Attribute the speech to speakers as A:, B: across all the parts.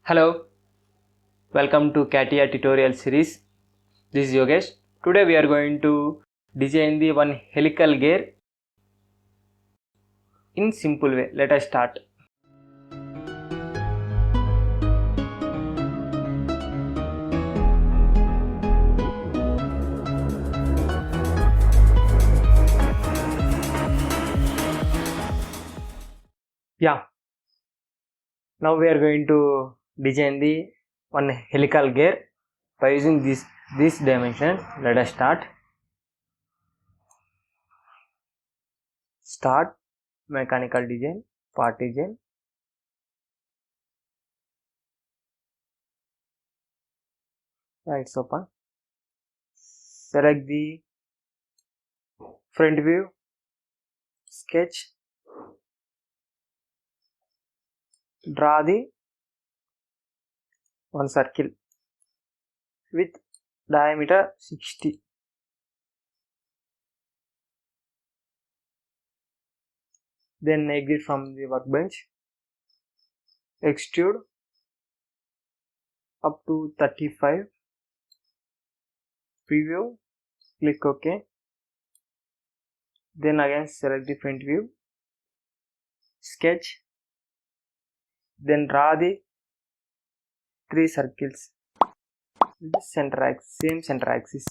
A: Hello, welcome to Catia tutorial series. This is Yogesh. Today we are going to design the one helical gear in simple way. Let us start. Now we are going to design the one helical gear by using this dimension. Let us start. Start mechanical design, part design. It's open. Select the front view, sketch, draw the one circle with diameter 60. Then exit from the workbench, extrude up to 35, preview, click OK. Then again select the front view, sketch, then draw the 3 circles with the same center axis.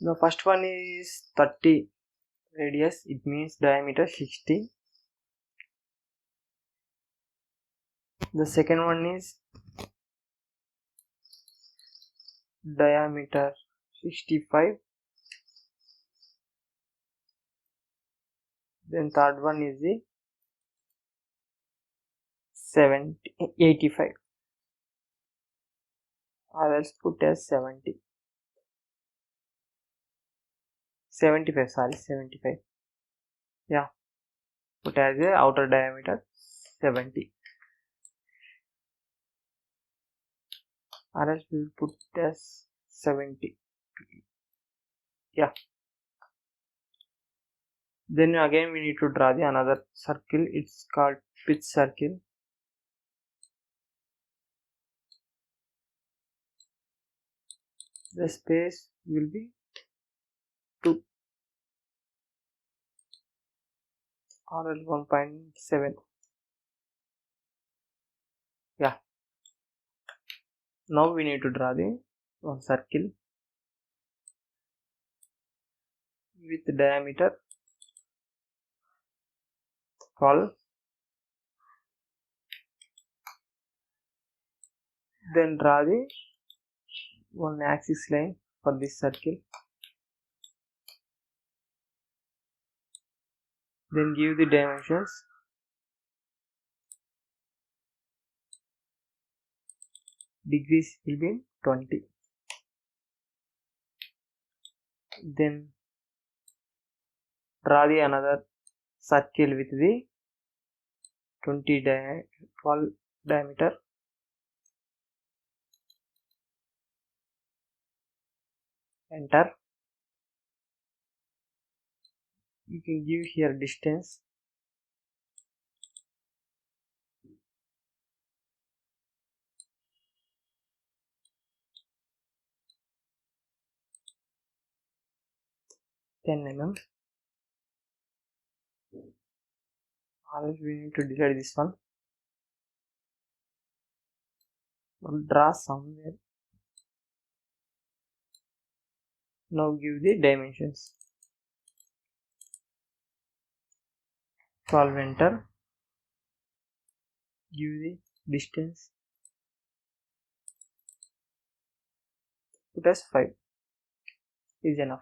A: The first one is 30 radius, it means diameter 60. The second one is diameter 65. Then third one is the 85, or else put as 75, sorry, 75. Yeah, put as a outer diameter 70, or else we will put as 70. Yeah, then again we need to draw the another circle. It's called pitch circle. The space will be 2 or else 1.7. Yeah, now we need to draw the one circle with diameter 12. Then draw the one axis line for this circle. Then give the dimensions. Degrees will be 20. Then draw the another circle with the 12 diameter. Enter. You can give here distance. Mm. Always we need to delete this one. We'll draw somewhere. Now give the dimensions. 12, enter. Give the distance. Put as 5 is enough.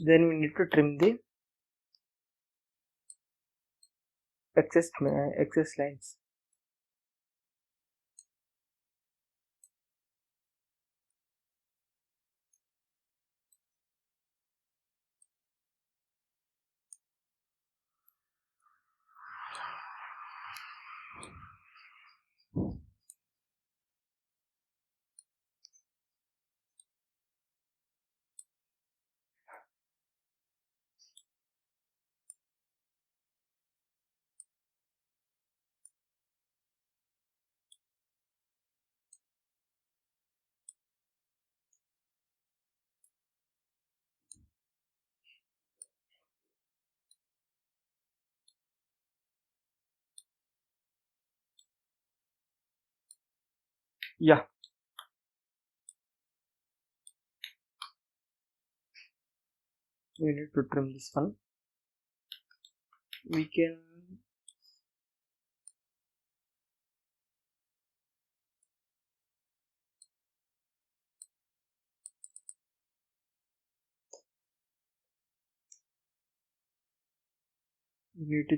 A: Then we need to trim the excess lines. Yeah, we need to trim this one. We can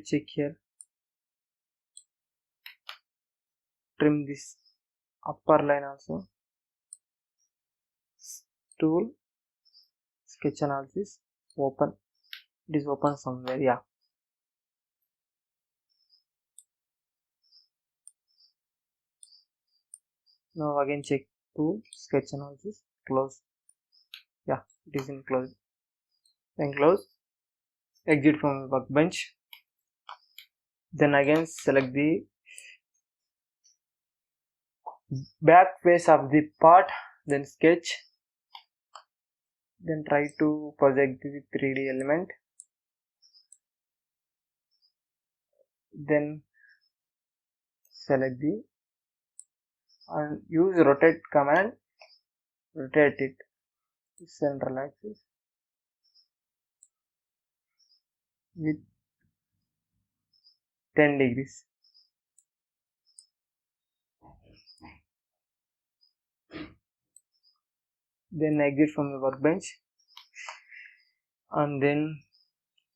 A: check here, trim this upper line also. Tool, sketch analysis, open. It is open somewhere. Yeah, now again check tool, sketch analysis, close. Yeah, it is in close. Then close, exit from workbench. Then again select the back face of the part, then sketch, then try to project the 3D element, then select the and use rotate command, rotate it to central axis with 10 degrees. Then exit from the workbench and then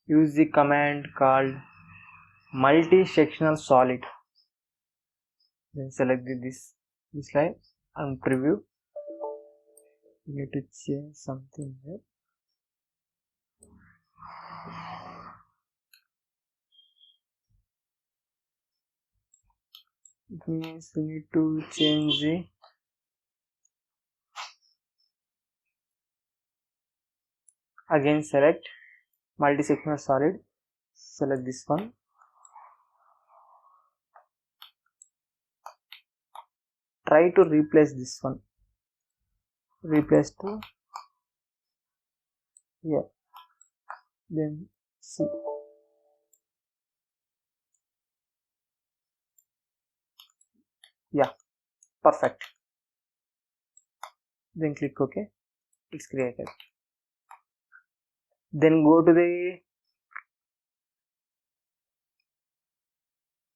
A: use the command called multi-sectional solid. Then select this line and preview. You need to change something here. It means we need to change the again select multi-sectional solid, select this one, try to replace this one, replace to here, then see, yeah, perfect. Then click OK, it's created. Then go to the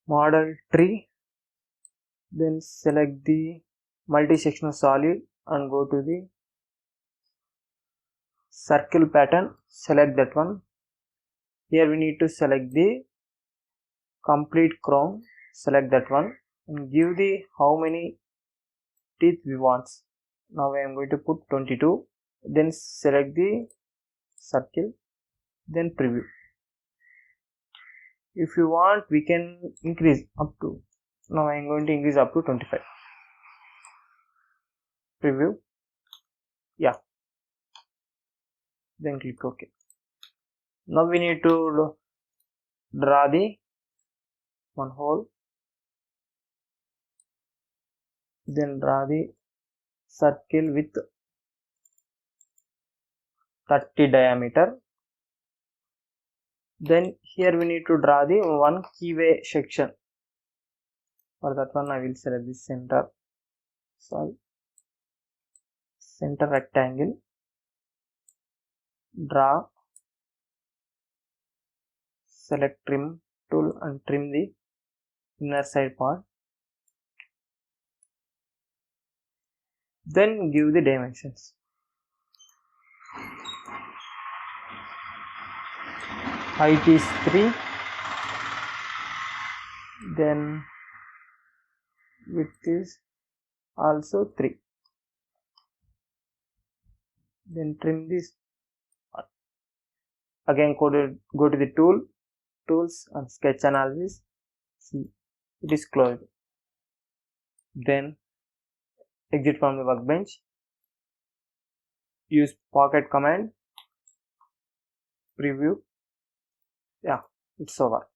A: model tree, then select the multi-sectional solid and go to the circle pattern, select that one. Here we need to select the complete crown, select that one and give the how many teeth we want. Now I am going to put 22, then select the circle, then preview. If you want we can increase up to, now I am going to increase up to 25. Preview, yeah, then click OK. Now we need to draw the one hole, then draw the circle with 30 diameter. Then here we need to draw the one keyway section. For that one I will select the center, sorry, center rectangle, draw, select trim tool and trim the inner side part. Then give the dimensions. Height is 3, then width is also 3. Then trim this. Again go to the tools and sketch analysis. See, it is closed. Then exit from the workbench. Use pocket command. Preview. Yeah, it's over.